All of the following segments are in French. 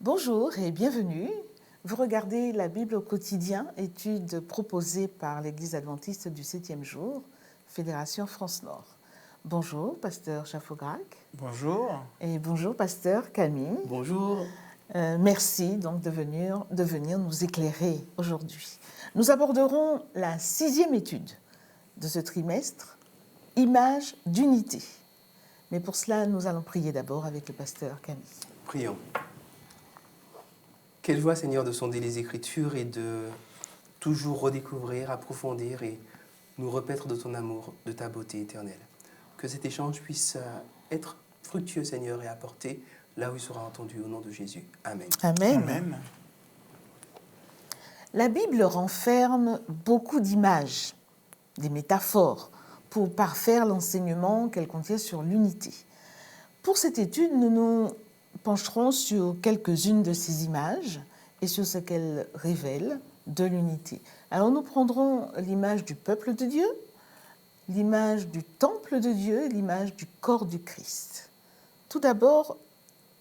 Bonjour et bienvenue. Vous regardez la Bible au quotidien, étude proposée par l'Église adventiste du 7e jour, Fédération France-Nord. Bonjour, pasteur Chafograc. Bonjour. Et bonjour, pasteur Camille. Bonjour. Merci donc de venir nous éclairer aujourd'hui. Nous aborderons la 6e étude de ce trimestre, Image d'unité. Mais pour cela, nous allons prier d'abord avec le pasteur Camille. Prions. Quelle joie, Seigneur, de sonder les Écritures et de toujours redécouvrir, approfondir et nous repaître de ton amour, de ta beauté éternelle. Que cet échange puisse être fructueux, Seigneur, et apporter là où il sera entendu, au nom de Jésus. Amen. Amen. Amen. La Bible renferme beaucoup d'images, des métaphores, pour parfaire l'enseignement qu'elle contient sur l'unité. Pour cette étude, nous nous pencherons sur quelques-unes de ces images et sur ce qu'elles révèlent de l'unité. Alors nous prendrons l'image du peuple de Dieu, l'image du temple de Dieu et l'image du corps du Christ. Tout d'abord,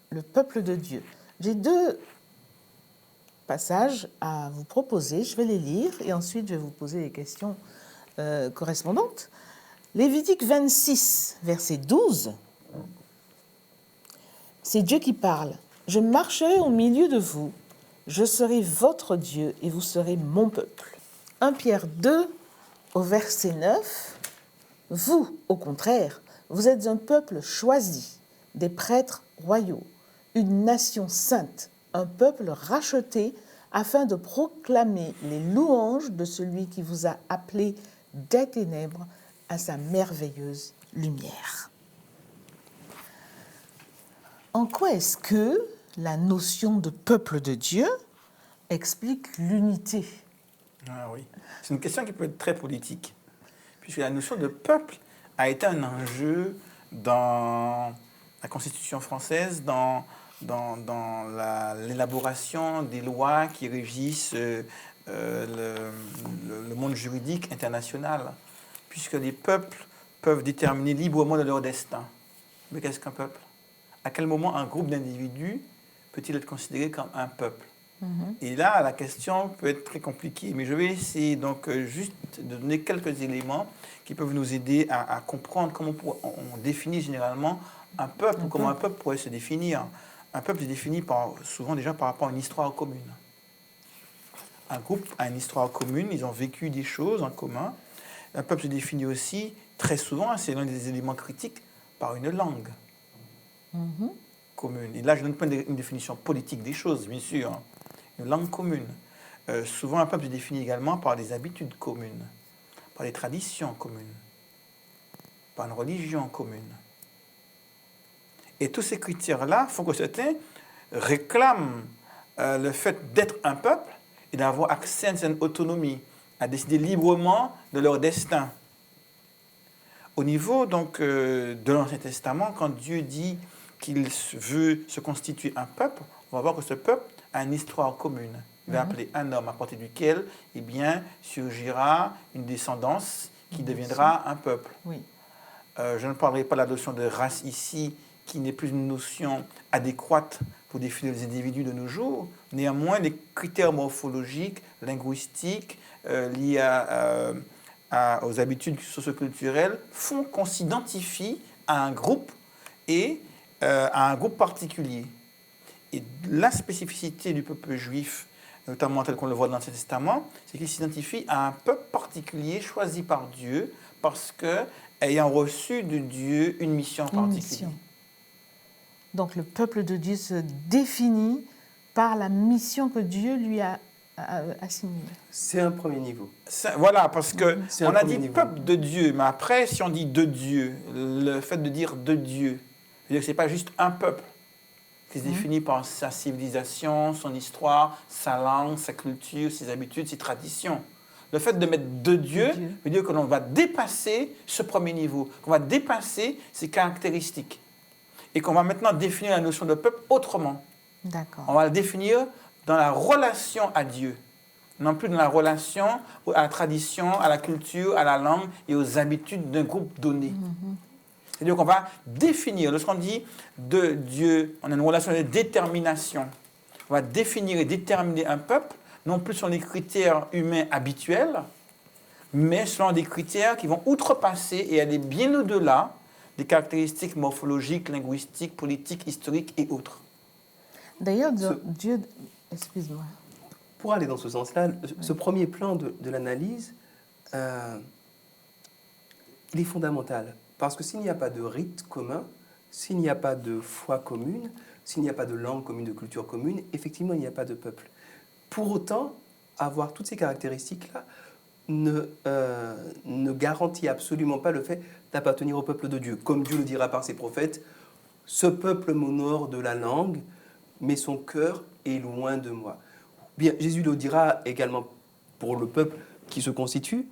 le peuple de Dieu. J'ai deux passages à vous proposer, je vais les lire et ensuite je vais vous poser les questions correspondantes. Lévitique 26, verset 12, c'est Dieu qui parle. « Je marcherai au milieu de vous, je serai votre Dieu et vous serez mon peuple. » 1 Pierre 2, au verset 9, « Vous, au contraire, vous êtes un peuple choisi, des prêtres royaux, une nation sainte, un peuple racheté, afin de proclamer les louanges de celui qui vous a appelé des ténèbres à sa merveilleuse lumière. » En quoi est-ce que la notion de peuple de Dieu explique l'unité ? Ah oui. C'est une question qui peut être très politique, puisque la notion de peuple a été un enjeu dans la Constitution française, dans l'élaboration des lois qui régissent le monde juridique international, puisque les peuples peuvent déterminer librement leur destin. Mais qu'est-ce qu'un peuple ? À quel moment un groupe d'individus peut-il être considéré comme un peuple ? Et là, la question peut être très compliquée, mais je vais essayer donc juste de donner quelques éléments qui peuvent nous aider à comprendre comment on définit généralement un peuple, ou comment un peuple pourrait se définir. Un peuple est défini souvent déjà par rapport à une histoire commune. Un groupe a une histoire commune, ils ont vécu des choses en commun. Un peuple se définit aussi, très souvent, c'est l'un des éléments critiques, par une langue commune. Et là, je ne donne pas une définition politique des choses, bien sûr. Une langue commune. Souvent, un peuple se définit également par des habitudes communes, par des traditions communes, par une religion commune. Et tous ces critères-là font que certains réclament le fait d'être un peuple et d'avoir accès à une certaine autonomie, à décider librement de leur destin. Au niveau donc de l'Ancien Testament, quand Dieu dit qu'il veut se constituer un peuple, on va voir que ce peuple a une histoire commune. Il va appeler un homme à partir duquel surgira une descendance qui deviendra un peuple. Oui. Je ne parlerai pas de la notion de race ici, qui n'est plus une notion adéquate pour définir les individus de nos jours. Néanmoins, les critères morphologiques, linguistiques, liés aux habitudes socioculturelles font qu'on s'identifie à un groupe et à un groupe particulier. Et la spécificité du peuple juif, notamment tel qu'on le voit dans l'Ancien Testament, c'est qu'il s'identifie à un peuple particulier choisi par Dieu parce qu'ayant reçu de Dieu une mission particulière. Donc le peuple de Dieu se définit par la mission que Dieu lui a assignée. C'est un premier niveau. Voilà, parce qu'on a dit peuple de Dieu, mais après, si on dit de Dieu, le fait de dire de Dieu, c'est-à-dire que ce n'est pas juste un peuple qui se définit par sa civilisation, son histoire, sa langue, sa culture, ses habitudes, ses traditions. Le fait de mettre de Dieu veut dire que l'on va dépasser ce premier niveau, qu'on va dépasser ses caractéristiques et qu'on va maintenant définir la notion de peuple autrement. D'accord. On va le définir dans la relation à Dieu, non plus dans la relation à la tradition, à la culture, à la langue et aux habitudes d'un groupe donné. C'est-à-dire qu'on va définir, lorsqu'on dit de Dieu, on a une relation de détermination. va définir et déterminer un peuple, non plus selon les critères humains habituels, mais selon des critères qui vont outrepasser et aller bien au-delà des caractéristiques morphologiques, linguistiques, politiques, historiques et autres. D'ailleurs, Dieu... Excuse-moi. Pour aller dans ce sens-là, ce premier plan de l'analyse, il est fondamental. Parce que s'il n'y a pas de rite commun, s'il n'y a pas de foi commune, s'il n'y a pas de langue commune, de culture commune, effectivement, il n'y a pas de peuple. Pour autant, avoir toutes ces caractéristiques-là ne garantit absolument pas le fait d'appartenir au peuple de Dieu. Comme Dieu le dira par ses prophètes, « Ce peuple m'honore de la langue, mais son cœur est loin de moi. » Bien, Jésus le dira également pour le peuple qui se constitue.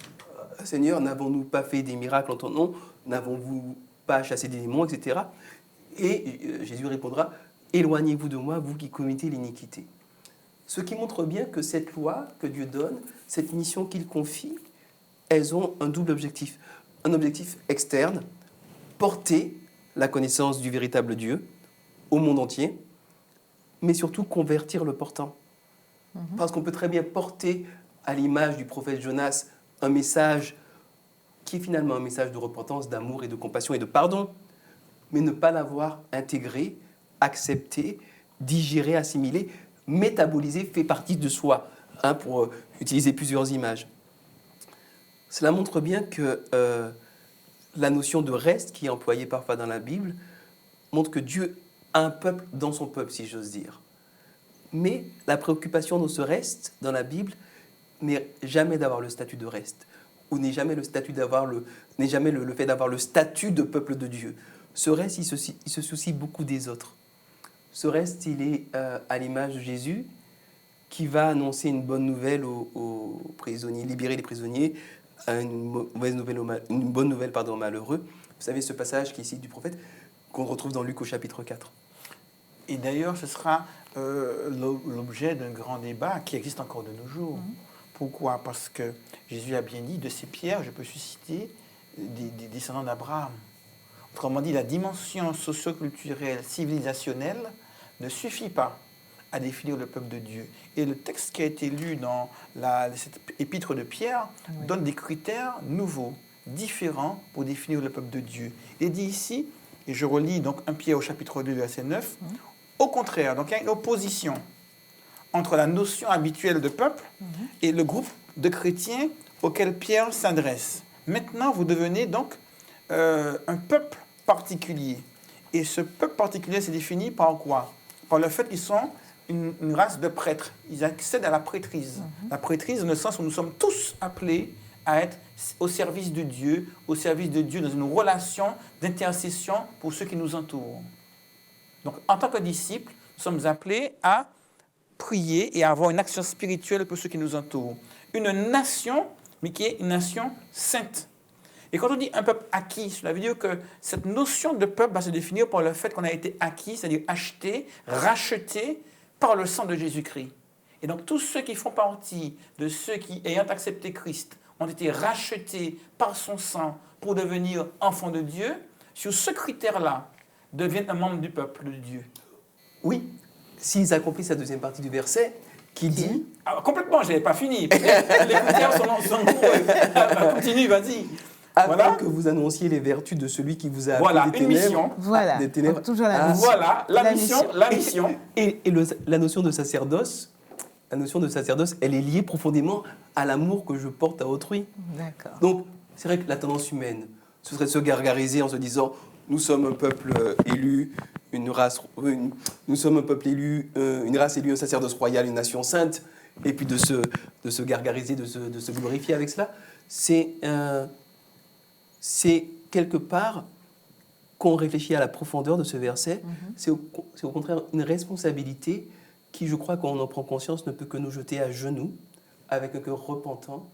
« Seigneur, n'avons-nous pas fait des miracles en ton nom? N'avons-vous pas chassé des démons, etc. » Et Jésus répondra, « Éloignez-vous de moi, vous qui commettez l'iniquité. » Ce qui montre bien que cette loi que Dieu donne, cette mission qu'il confie, elles ont un double objectif. Un objectif externe, porter la connaissance du véritable Dieu au monde entier, mais surtout convertir le portant. Parce qu'on peut très bien porter à l'image du prophète Jonas un message qui est finalement un message de repentance, d'amour et de compassion et de pardon, mais ne pas l'avoir intégré, accepté, digéré, assimilé, métabolisé, fait partie de soi, pour utiliser plusieurs images. Cela montre bien que la notion de reste qui est employée parfois dans la Bible montre que Dieu a un peuple dans son peuple, si j'ose dire. Mais la préoccupation de ce reste dans la Bible n'est jamais d'avoir le statut de reste, ou n'est jamais le fait d'avoir le statut de peuple de Dieu. Ce reste, il se soucie beaucoup des autres. Ce reste, il est à l'image de Jésus qui va annoncer une bonne nouvelle aux prisonniers, libérer les prisonniers, une bonne nouvelle aux malheureux. Vous savez ce passage qui est ici du prophète qu'on retrouve dans Luc au chapitre 4. Et d'ailleurs, ce sera l'objet d'un grand débat qui existe encore de nos jours. Pourquoi? Parce que Jésus a bien dit, de ces pierres, je peux susciter des descendants d'Abraham. Autrement dit, la dimension socio-culturelle, civilisationnelle ne suffit pas à définir le peuple de Dieu. Et le texte qui a été lu dans cette épître de Pierre donne des critères nouveaux, différents pour définir le peuple de Dieu. Il est dit ici, et je relis donc 1 Pierre au chapitre 2, verset 9, au contraire, donc il y a une opposition entre la notion habituelle de peuple et le groupe de chrétiens auquel Pierre s'adresse. Maintenant, vous devenez donc un peuple particulier. Et ce peuple particulier s'est défini par quoi? Par le fait qu'ils sont une race de prêtres. Ils accèdent à la prêtrise. La prêtrise dans le sens où nous sommes tous appelés à être au service de Dieu dans une relation d'intercession pour ceux qui nous entourent. Donc, en tant que disciples, nous sommes appelés à prier et à avoir une action spirituelle pour ceux qui nous entourent. Une nation, mais qui est une nation sainte. Et quand on dit un peuple acquis, cela veut dire que cette notion de peuple va se définir par le fait qu'on a été acquis, c'est-à-dire acheté, racheté par le sang de Jésus-Christ. Et donc tous ceux qui font partie de ceux qui, ayant accepté Christ, ont été rachetés par son sang pour devenir enfants de Dieu, sur ce critère-là, deviennent un membre du peuple de Dieu. Oui, s'ils accomplissent la deuxième partie du verset, qui dit... Alors, complètement, je n'avais pas fini. Les critères sont nombreux. Continue, vas-y. Afin que vous annonciez les vertus de celui qui vous a appelé des ténèbres. Mission. Voilà, des ténèbres. toujours la mission. Voilà, la mission. Et la notion de sacerdoce, elle est liée profondément à l'amour que je porte à autrui. D'accord. Donc, c'est vrai que la tendance humaine, ce serait de se gargariser en se disant « Nous sommes un peuple élu, une race élue, un sacerdoce royal, une nation sainte. » Et puis de se gargariser, de se glorifier avec cela. C'est quelque part, quand on réfléchit à la profondeur de ce verset, c'est au contraire une responsabilité qui, je crois, quand on en prend conscience, ne peut que nous jeter à genoux, avec un cœur repentant,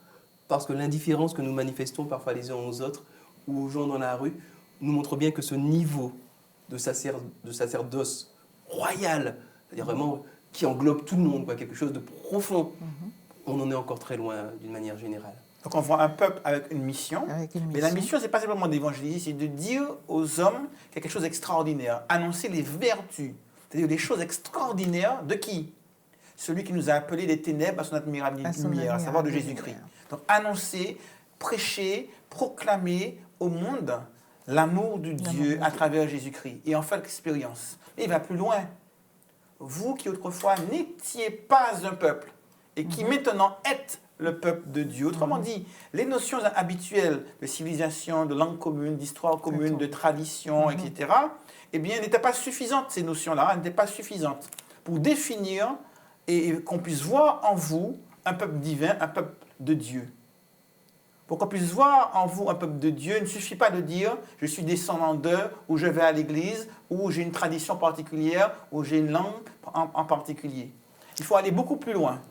parce que l'indifférence que nous manifestons parfois les uns aux autres, ou aux gens dans la rue, nous montre bien que ce niveau de sacerdoce royal, c'est-à-dire vraiment qui englobe tout le monde, quelque chose de profond, on en est encore très loin d'une manière générale. Donc on voit un peuple avec une mission. Mais la mission, ce n'est pas simplement d'évangéliser, c'est de dire aux hommes quelque chose d'extraordinaire, annoncer les vertus C'est-à-dire les choses extraordinaires de qui? Celui qui nous a appelés des ténèbres à son admirable lumière, à savoir de Jésus-Christ. Donc annoncer, prêcher, proclamer au monde l'amour de Dieu à travers Jésus-Christ et en faire l'expérience. Et il va plus loin. Vous qui autrefois n'étiez pas un peuple et qui maintenant êtes le peuple de Dieu. Autrement dit, les notions habituelles de civilisation, de langue commune, d'histoire commune, de tradition, etc., eh bien, n'étaient pas suffisantes, ces notions-là, n'étaient pas suffisantes pour définir et qu'on puisse voir en vous un peuple divin, un peuple de Dieu. Pour qu'on puisse voir en vous un peuple de Dieu, il ne suffit pas de dire « je suis descendant d'eux » ou « je vais à l'église » ou « j'ai une tradition particulière » ou « j'ai une langue en particulier ». Il faut aller beaucoup plus loin.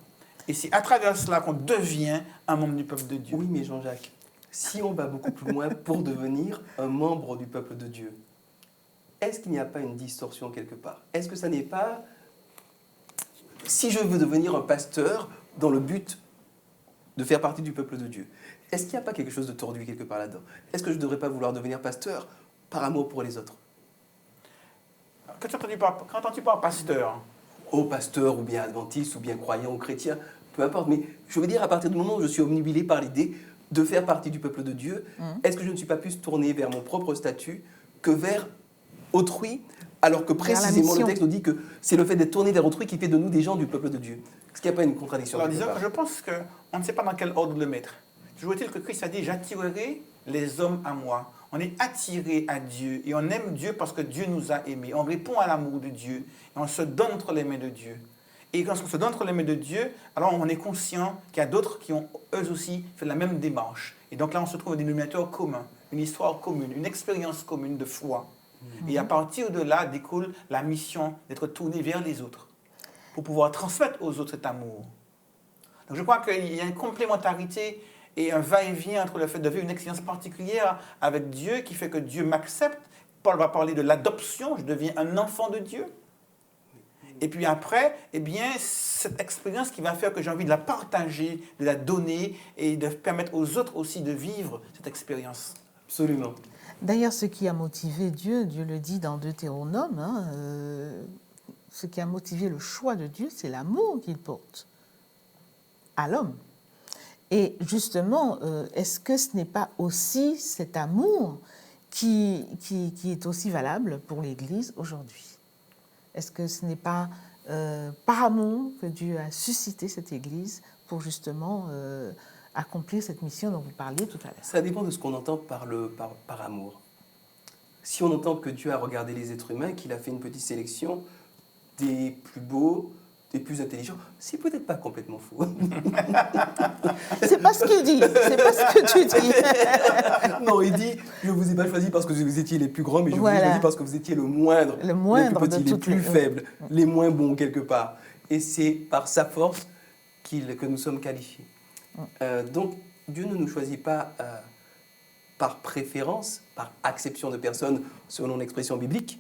Et c'est à travers cela qu'on devient un membre du peuple de Dieu. Oui, mais Jean-Jacques, si on va beaucoup plus loin pour devenir un membre du peuple de Dieu, est-ce qu'il n'y a pas une distorsion quelque part? Est-ce que ça n'est pas... Si je veux devenir un pasteur dans le but de faire partie du peuple de Dieu, est-ce qu'il n'y a pas quelque chose de tordu quelque part là-dedans? Est-ce que je ne devrais pas vouloir devenir pasteur par amour pour les autres? Quand entends-tu par pasteur? Oh, pasteur, ou bien adventiste, ou bien croyant, ou chrétien, peu importe. Mais je veux dire, à partir du moment où je suis omnubilé par l'idée de faire partie du peuple de Dieu, est-ce que je ne suis pas plus tourné vers mon propre statut que vers autrui, alors que précisément le texte nous dit que c'est le fait d'être tourné vers autrui qui fait de nous des gens du peuple de Dieu? Est-ce qu'il n'y a pas une contradiction? Alors disons que je pense qu'on ne sait pas dans quel ordre le mettre. Toujours est-il que Christ a dit « j'attirerai les hommes à moi ». On est attiré à Dieu et on aime Dieu parce que Dieu nous a aimés. On répond à l'amour de Dieu et on se donne entre les mains de Dieu. Et quand on se donne entre les mains de Dieu, alors on est conscient qu'il y a d'autres qui ont eux aussi fait la même démarche. Et donc là, on se trouve un dénominateur commun, une histoire commune, une expérience commune de foi. Et à partir de là découle la mission d'être tourné vers les autres pour pouvoir transmettre aux autres cet amour. Donc je crois qu'il y a une complémentarité et un va-et-vient entre le fait de vivre une expérience particulière avec Dieu qui fait que Dieu m'accepte. Paul va parler de l'adoption, je deviens un enfant de Dieu. Et puis après, eh bien, cette expérience qui va faire que j'ai envie de la partager, de la donner et de permettre aux autres aussi de vivre cette expérience. Absolument. D'ailleurs, ce qui a motivé Dieu, Dieu le dit dans Deutéronome, ce qui a motivé le choix de Dieu, c'est l'amour qu'il porte à l'homme. Et justement, est-ce que ce n'est pas aussi cet amour qui est aussi valable pour l'Église aujourd'hui? Est-ce que ce n'est pas par amour que Dieu a suscité cette Église pour justement accomplir cette mission dont vous parliez tout à l'heure? Ça dépend de ce qu'on entend par amour. Si on entend que Dieu a regardé les êtres humains, qu'il a fait une petite sélection des plus beaux, des plus intelligents, c'est peut-être pas complètement faux. C'est pas ce qu'il dit, c'est pas ce que tu dis. Non, il dit, je ne vous ai pas choisi parce que vous étiez les plus grands, mais je vous ai choisi parce que vous étiez le moindre les plus petits, les plus faibles, les moins bons quelque part. Et c'est par sa force que nous sommes qualifiés. Donc, Dieu ne nous choisit pas par préférence, par acception de personnes, selon l'expression biblique,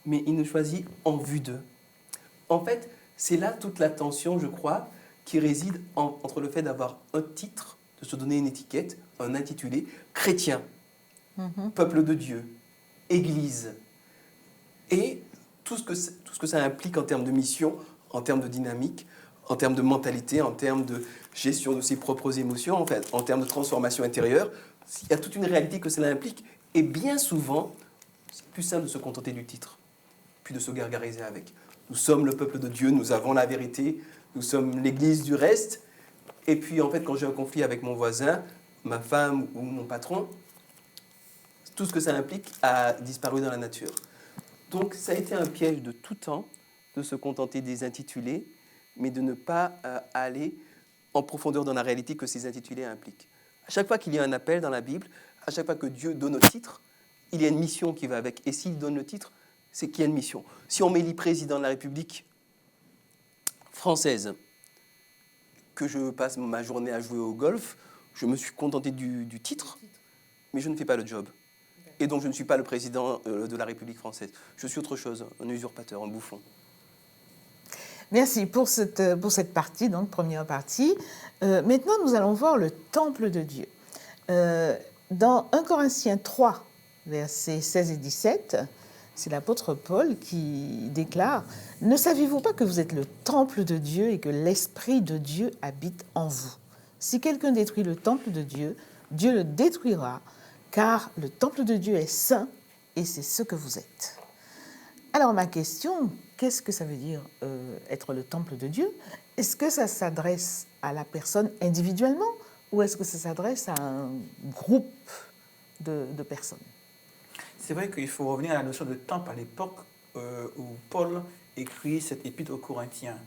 mais il nous choisit en vue d'eux. En fait, c'est là toute la tension, je crois, qui réside entre le fait d'avoir un titre, de se donner une étiquette, un intitulé, chrétien, peuple de Dieu, Église, et tout ce que ça implique en termes de mission, en termes de dynamique, en termes de mentalité, en termes de gestion de ses propres émotions, en fait, en termes de transformation intérieure. Il y a toute une réalité que cela implique, et bien souvent, c'est plus simple de se contenter du titre, puis de se gargariser avec. Nous sommes le peuple de Dieu, nous avons la vérité, nous sommes l'Église du reste. Et puis, en fait, quand j'ai un conflit avec mon voisin, ma femme ou mon patron, tout ce que ça implique a disparu dans la nature. Donc, ça a été un piège de tout temps de se contenter des intitulés, mais de ne pas aller en profondeur dans la réalité que ces intitulés impliquent. À chaque fois qu'il y a un appel dans la Bible, à chaque fois que Dieu donne un titre, il y a une mission qui va avec. Et s'il donne le titre, c'est qu'il y a une mission. Si on m'élit président de la République française, que je passe ma journée à jouer au golf, je me suis contenté du titre, mais je ne fais pas le job. Et donc je ne suis pas le président de la République française. Je suis autre chose, un usurpateur, un bouffon. Merci pour cette partie, donc première partie. Maintenant, nous allons voir le temple de Dieu. Dans 1 Corinthiens 3, versets 16 et 17, C'est l'apôtre Paul qui déclare « Ne saviez-vous pas que vous êtes le temple de Dieu et que l'Esprit de Dieu habite en vous ? Si quelqu'un détruit le temple de Dieu, Dieu le détruira, car le temple de Dieu est saint et c'est ce que vous êtes. » Alors ma question, qu'est-ce que ça veut dire être le temple de Dieu? Est-ce que ça s'adresse à la personne individuellement ou est-ce que ça s'adresse à un groupe de personnes? C'est vrai qu'il faut revenir à la notion de temple à l'époque où Paul écrit cette épître aux Corinthiens.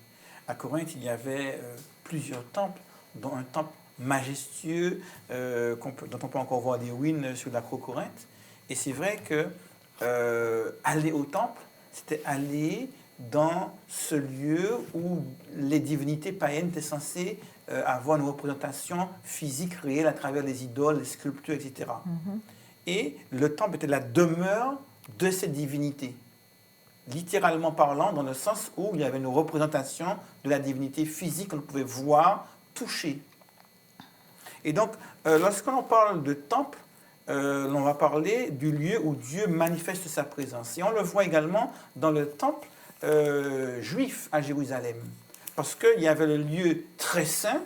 À Corinthe, il y avait plusieurs temples, dont un temple majestueux dont on peut encore voir des ruines sur l'Acro-Corinthe. Et c'est vrai que aller au temple, c'était aller dans ce lieu où les divinités païennes étaient censées avoir une représentation physique réelle à travers les idoles, les sculptures, etc. Et le temple était la demeure de ces divinités, littéralement parlant, dans le sens où il y avait une représentation de la divinité physique qu'on pouvait voir, toucher. Et donc, lorsqu'on parle de temple, on va parler du lieu où Dieu manifeste sa présence. Et on le voit également dans le temple juif à Jérusalem, parce qu'il y avait le lieu très saint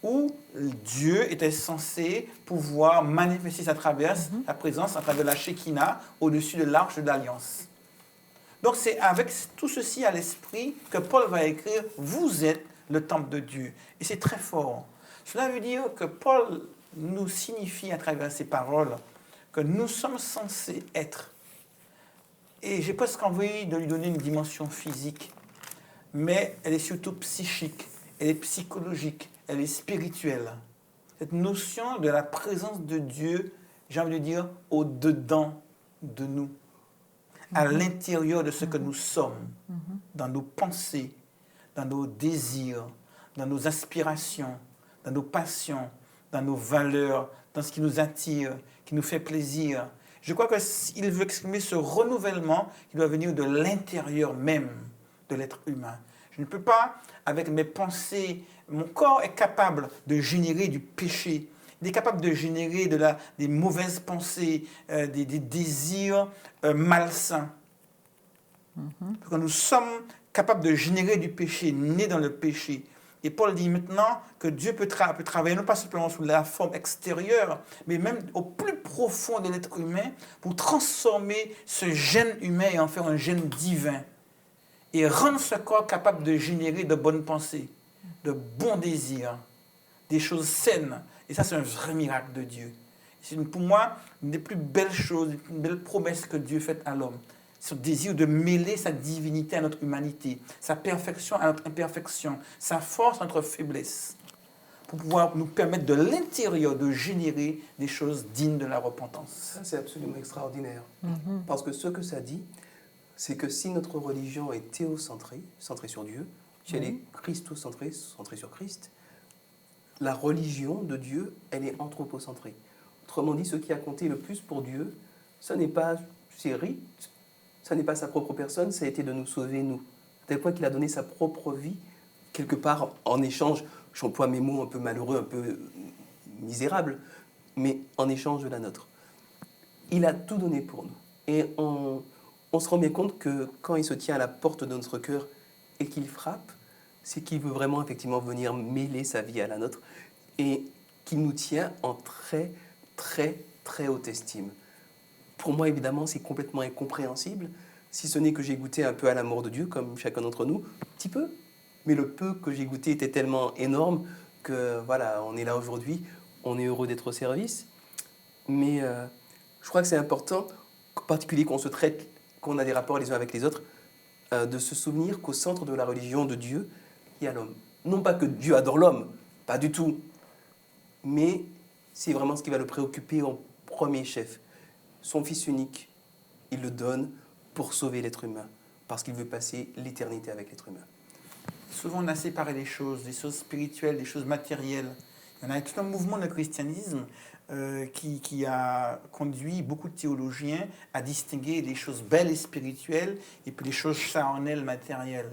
où Dieu était censé pouvoir manifester sa présence à travers la Shekinah au-dessus de l'arche de l'Alliance. Donc c'est avec tout ceci à l'esprit que Paul va écrire « Vous êtes le temple de Dieu ». Et c'est très fort. Cela veut dire que Paul nous signifie à travers ces paroles que nous sommes censés être. Et j'ai presque envie de lui donner une dimension physique, mais elle est surtout psychique, elle est psychologique, elle est spirituelle. Cette notion de la présence de Dieu, j'ai envie de dire, au-dedans de nous, à l'intérieur de ce que nous sommes, dans nos pensées, dans nos désirs, dans nos aspirations, dans nos passions, dans nos valeurs, dans ce qui nous attire, qui nous fait plaisir. Je crois qu'il veut exprimer ce renouvellement qui doit venir de l'intérieur même de l'être humain. Je ne peux pas, avec mes pensées, mon corps est capable de générer du péché. Il est capable de générer des mauvaises pensées, des désirs malsains. Parce que nous sommes capables de générer du péché, nés dans le péché. Et Paul dit maintenant que Dieu peut travailler non pas simplement sous la forme extérieure, mais même au plus profond de l'être humain pour transformer ce gène humain et en faire un gène divin. Et rendre ce corps capable de générer de bonnes pensées, de bons désirs, des choses saines. Et ça, c'est un vrai miracle de Dieu. C'est pour moi une des plus belles choses, une belle promesse que Dieu fait à l'homme. Ce désir de mêler sa divinité à notre humanité, sa perfection à notre imperfection, sa force à notre faiblesse, pour pouvoir nous permettre de l'intérieur de générer des choses dignes de la repentance. Ça, c'est absolument extraordinaire. Parce que ce que ça dit, c'est que si notre religion est théocentrée, centrée sur Dieu, si elle est christocentrée, centrée sur Christ, la religion de Dieu, elle est anthropocentrée. Autrement dit, ce qui a compté le plus pour Dieu, ce n'est pas ses rites, ce n'est pas sa propre personne, ça a été de nous sauver, nous. À tel point qu'il a donné sa propre vie, quelque part, en échange, j'emploie mes mots un peu malheureux, un peu misérables, mais en échange de la nôtre. Il a tout donné pour nous. Et on se rend bien compte que quand il se tient à la porte de notre cœur et qu'il frappe, c'est qu'il veut vraiment effectivement venir mêler sa vie à la nôtre et qu'il nous tient en très, très, très haute estime. Pour moi, évidemment, c'est complètement incompréhensible, si ce n'est que j'ai goûté un peu à l'amour de Dieu, comme chacun d'entre nous, un petit peu. Mais le peu que j'ai goûté était tellement énorme que, voilà, on est là aujourd'hui, on est heureux d'être au service. Mais je crois que c'est important, en particulier qu'on se traite, qu'on a des rapports les uns avec les autres, de se souvenir qu'au centre de la religion de Dieu, il y a l'homme. Non pas que Dieu adore l'homme, pas du tout, mais c'est vraiment ce qui va le préoccuper en premier chef. Son Fils unique, il le donne pour sauver l'être humain, parce qu'il veut passer l'éternité avec l'être humain. Souvent, on a séparé les choses spirituelles, des choses matérielles. Il y en a tout un mouvement de christianisme qui a conduit beaucoup de théologiens à distinguer les choses belles et spirituelles et puis les choses charnelles, matérielles.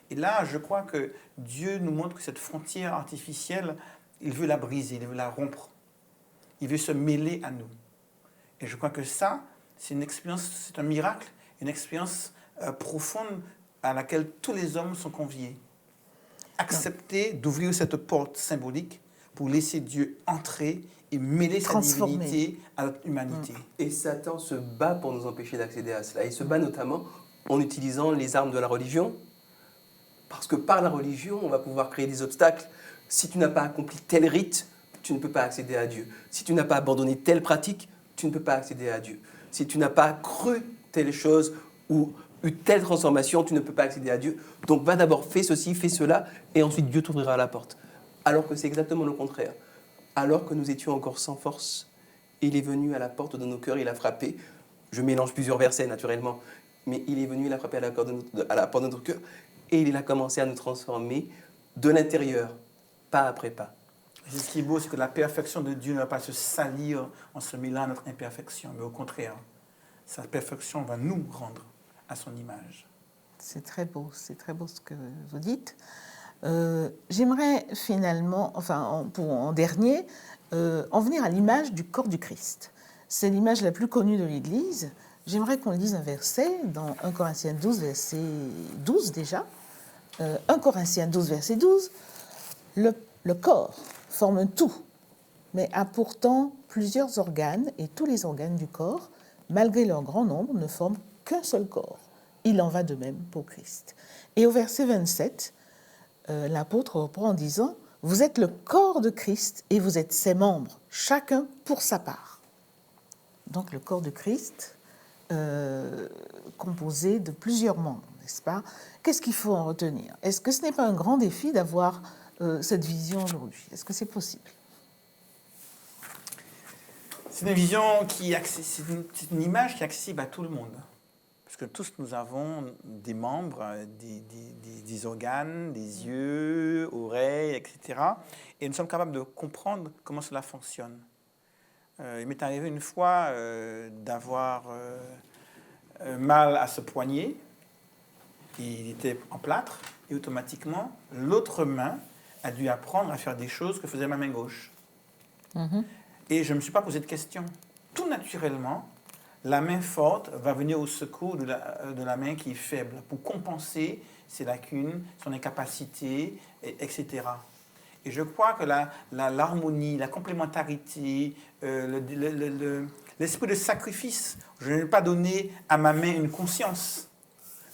Et là, je crois que Dieu nous montre que cette frontière artificielle, il veut la briser, il veut la rompre. Il veut se mêler à nous. Et je crois que ça, c'est une expérience, c'est un miracle une expérience profonde à laquelle tous les hommes sont conviés. Accepter d'ouvrir cette porte symbolique pour laisser Dieu entrer et mêler sa Transformer. divinité à notre humanité. Et Satan se bat pour nous empêcher d'accéder à cela. Il se bat notamment en utilisant les armes de la religion, parce que par la religion, on va pouvoir créer des obstacles. Si tu n'as pas accompli tel rite, tu ne peux pas accéder à Dieu. Si tu n'as pas abandonné telle pratique, tu ne peux pas accéder à Dieu. Si tu n'as pas cru telle chose ou eu telle transformation, tu ne peux pas accéder à Dieu. Donc va d'abord, fais ceci, fais cela, et ensuite Dieu t'ouvrira la porte. Alors que c'est exactement le contraire. Alors que nous étions encore sans force, il est venu à la porte de nos cœurs, il a frappé. Je mélange plusieurs versets naturellement, mais il est venu, il a frappé à la porte de notre cœur, et il a commencé à nous transformer de l'intérieur, pas après pas. Et ce qui est beau, c'est que la perfection de Dieu ne va pas se salir en se mêlant à notre imperfection, mais au contraire, sa perfection va nous rendre à son image. C'est très beau ce que vous dites. J'aimerais finalement, en dernier, en venir à l'image du corps du Christ. C'est l'image la plus connue de l'Église. J'aimerais qu'on lise un verset dans 1 Corinthiens 12, verset 12 déjà. 1 Corinthiens 12, verset 12. Le corps forme un tout, mais a pourtant plusieurs organes, et tous les organes du corps, malgré leur grand nombre, ne forment qu'un seul corps. Il en va de même pour Christ. Et au verset 27, l'apôtre reprend en disant « Vous êtes le corps de Christ et vous êtes ses membres, chacun pour sa part. » Donc le corps de Christ, composé de plusieurs membres, n'est-ce pas? Qu'est-ce qu'il faut en retenir? Est-ce que ce n'est pas un grand défi d'avoir cette vision aujourd'hui? Est-ce que c'est possible? C'est une vision c'est une image qui est accessible à tout le monde. Parce que tous nous avons des membres, des organes, des yeux, oreilles, etc. Et nous sommes capables de comprendre comment cela fonctionne. Il m'est arrivé une fois d'avoir mal à ce poignet. Il était en plâtre et automatiquement, l'autre main a dû apprendre à faire des choses que faisait ma main gauche. Et je ne me suis pas posé de question. Tout naturellement, la main forte va venir au secours de la main qui est faible pour compenser ses lacunes, son incapacité, etc. Et je crois que l'harmonie, la complémentarité, l'esprit de sacrifice, je n'ai pas donné à ma main une conscience.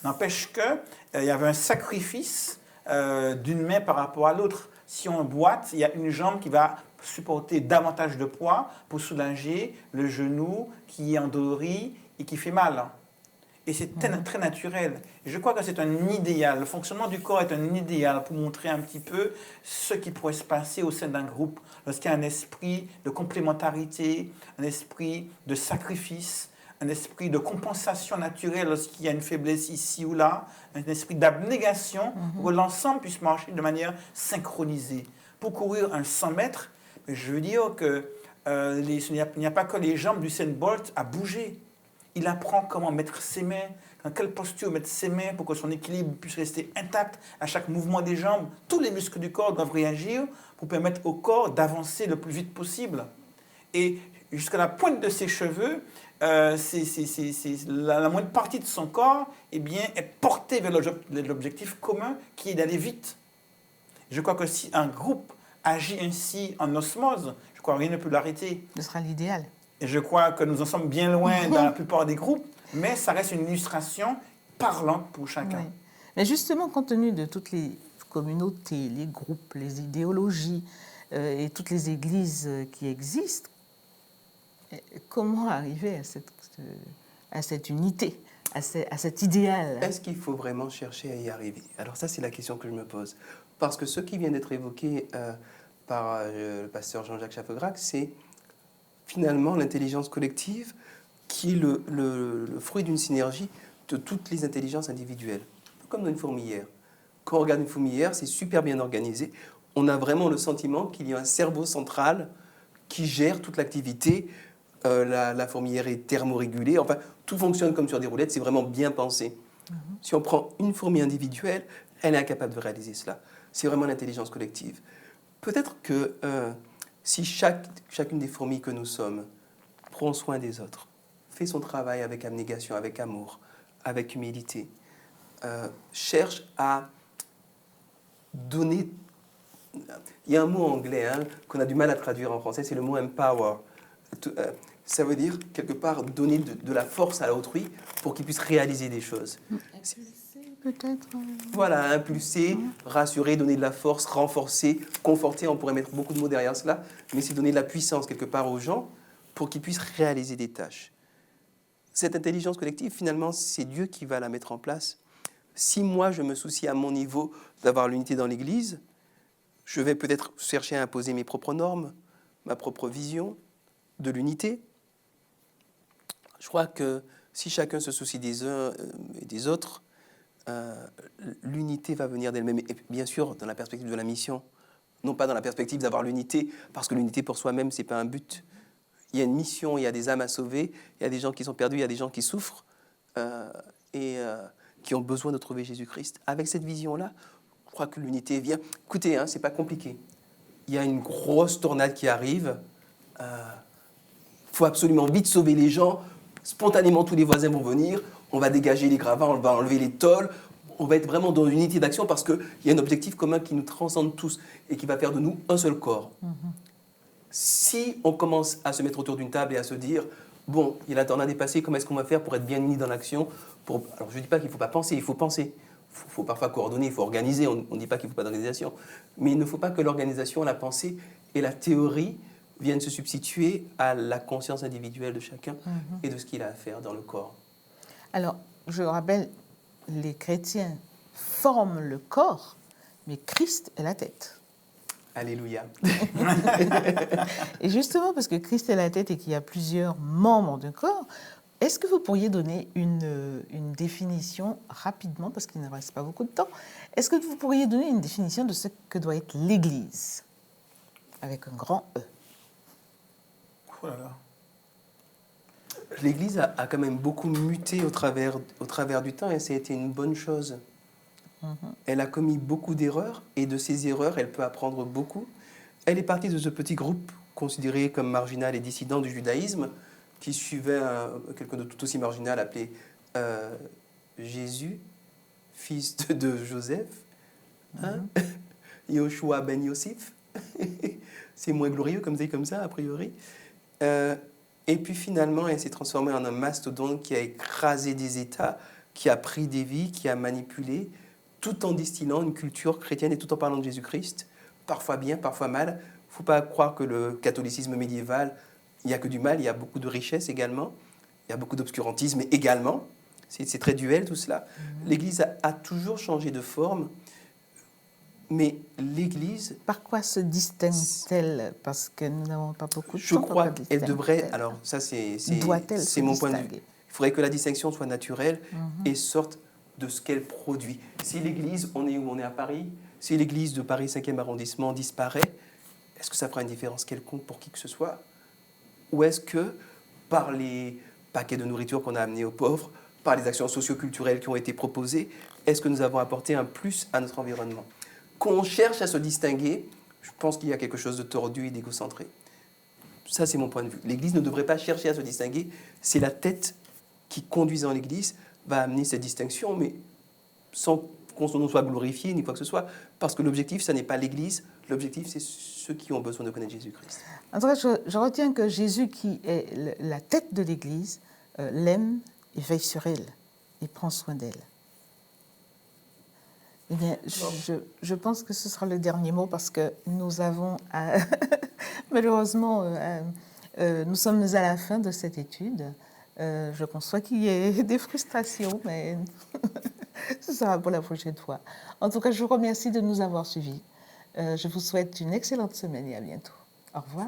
N'empêche qu'il y avait un sacrifice d'une main par rapport à l'autre. Si on boite, il y a une jambe qui va supporter davantage de poids pour soulager le genou qui est endolori et qui fait mal. Et c'est très naturel. Et je crois que c'est un idéal. Le fonctionnement du corps est un idéal pour montrer un petit peu ce qui pourrait se passer au sein d'un groupe lorsqu'il y a un esprit de complémentarité, un esprit de sacrifice, un esprit de compensation naturelle lorsqu'il y a une faiblesse ici ou là, un esprit d'abnégation pour que l'ensemble puisse marcher de manière synchronisée. Pour courir un 100 mètres, je veux dire que il n'y a pas que les jambes du Usain Bolt à bouger. Il apprend comment mettre ses mains, dans quelle posture mettre ses mains pour que son équilibre puisse rester intact à chaque mouvement des jambes. Tous les muscles du corps doivent réagir pour permettre au corps d'avancer le plus vite possible. Et jusqu'à la pointe de ses cheveux, la moindre partie de son corps est portée vers l'objectif commun qui est d'aller vite. Je crois que si un groupe agit ainsi en osmose, je crois que rien ne peut l'arrêter. Ce sera l'idéal. Et je crois que nous en sommes bien loin dans la plupart des groupes, mais ça reste une illustration parlante pour chacun. Oui. Mais justement, compte tenu de toutes les communautés, les groupes, les idéologies et toutes les églises qui existent, comment arriver à cette unité, à cet idéal? Est-ce qu'il faut vraiment chercher à y arriver? Alors ça, c'est la question que je me pose. Parce que ce qui vient d'être évoqué par le pasteur Jean-Jacques Chafegrac, c'est finalement l'intelligence collective qui est le fruit d'une synergie de toutes les intelligences individuelles. Comme dans une fourmilière. Quand on regarde une fourmilière, c'est super bien organisé. On a vraiment le sentiment qu'il y a un cerveau central qui gère toute l'activité. La fourmilière est thermorégulée. Enfin, tout fonctionne comme sur des roulettes. C'est vraiment bien pensé. Si on prend une fourmi individuelle, elle est incapable de réaliser cela. C'est vraiment l'intelligence collective. Peut-être que si chacune des fourmis que nous sommes prend soin des autres, fait son travail avec abnégation, avec amour, avec humilité. Cherche à donner... Il y a un mot anglais qu'on a du mal à traduire en français, c'est le mot empower. Ça veut dire, quelque part, donner de la force à autrui pour qu'il puisse réaliser des choses. Peut-être. Voilà, impulser, rassurer, donner de la force, renforcer, conforter, on pourrait mettre beaucoup de mots derrière cela, mais c'est donner de la puissance quelque part aux gens pour qu'ils puissent réaliser des tâches. Cette intelligence collective, finalement, c'est Dieu qui va la mettre en place. Si moi, je me soucie à mon niveau d'avoir l'unité dans l'Église, je vais peut-être chercher à imposer mes propres normes, ma propre vision de l'unité. Je crois que si chacun se soucie des uns et des autres, l'unité va venir d'elle-même. Et bien sûr, dans la perspective de la mission, non pas dans la perspective d'avoir l'unité, parce que l'unité pour soi-même, ce n'est pas un but. Il y a une mission, il y a des âmes à sauver, il y a des gens qui sont perdus, il y a des gens qui souffrent et qui ont besoin de trouver Jésus-Christ. Avec cette vision-là, je crois que l'unité vient. Écoutez, ce n'est pas compliqué. Il y a une grosse tornade qui arrive. Il faut absolument vite sauver les gens. Spontanément, tous les voisins vont venir. On va dégager les gravats, on va enlever les tôles. On va être vraiment dans une unité d'action parce qu'il y a un objectif commun qui nous transcende tous et qui va faire de nous un seul corps. Si on commence à se mettre autour d'une table et à se dire « Bon, il y a la tornade est passée, comment est-ce qu'on va faire pour être bien unis dans l'action ?» Alors, je ne dis pas qu'il ne faut pas penser, il faut penser. Il faut parfois coordonner, il faut organiser. On ne dit pas qu'il ne faut pas d'organisation. Mais il ne faut pas que l'organisation, la pensée et la théorie viennent se substituer à la conscience individuelle de chacun et de ce qu'il a à faire dans le corps. Alors, je rappelle, les chrétiens forment le corps, mais Christ est la tête. Alléluia. Et justement, parce que Christ est la tête et qu'il y a plusieurs membres du corps, est-ce que vous pourriez donner une définition rapidement, parce qu'il ne reste pas beaucoup de temps, est-ce que vous pourriez donner une définition de ce que doit être l'Église, avec un grand E? Oh là là. L'Église a quand même beaucoup muté au travers du temps et ça a été une bonne chose. Elle a commis beaucoup d'erreurs et de ces erreurs, elle peut apprendre beaucoup. Elle est partie de ce petit groupe considéré comme marginal et dissident du judaïsme qui suivait quelqu'un de tout aussi marginal appelé Jésus, fils de Joseph, Yoshua ben Yossif. C'est moins glorieux comme ça, a priori. Et puis finalement, elle s'est transformée en un mastodonte qui a écrasé des États, qui a pris des vies, qui a manipulé, tout en distillant une culture chrétienne et tout en parlant de Jésus-Christ, parfois bien, parfois mal. Il ne faut pas croire que le catholicisme médiéval, il n'y a que du mal, il y a beaucoup de richesse également, il y a beaucoup d'obscurantisme également. C'est très duel tout cela. L'Église a toujours changé de forme, mais l'Église... Par quoi se distingue-t-elle? Parce que nous n'avons pas beaucoup de temps. Je crois qu'elle devrait... Alors ça, c'est mon point de vue. Il faudrait que la distinction soit naturelle et sorte de ce qu'elle produit. Si l'Église, on est où on est à Paris, si l'Église de Paris 5e arrondissement disparaît, est-ce que ça fera une différence quelconque pour qui que ce soit? Ou est-ce que, par les paquets de nourriture qu'on a amenés aux pauvres, par les actions socio-culturelles qui ont été proposées, est-ce que nous avons apporté un plus à notre environnement? Qu'on cherche à se distinguer, je pense qu'il y a quelque chose de tordu et d'égocentré. Ça, c'est mon point de vue. L'Église ne devrait pas chercher à se distinguer. C'est la tête qui, conduisant l'Église, va amener cette distinction, mais sans qu'on soit glorifié ni quoi que ce soit, parce que l'objectif, ce n'est pas l'Église, l'objectif, c'est ceux qui ont besoin de connaître Jésus-Christ. En tout cas, je retiens que Jésus, qui est la tête de l'Église, l'aime et veille sur elle et prend soin d'elle. Eh bien, je pense que ce sera le dernier mot parce que nous avons, malheureusement, nous sommes à la fin de cette étude. Je conçois qu'il y ait des frustrations, mais ce sera pour la prochaine fois. En tout cas, je vous remercie de nous avoir suivis. Je vous souhaite une excellente semaine et à bientôt. Au revoir.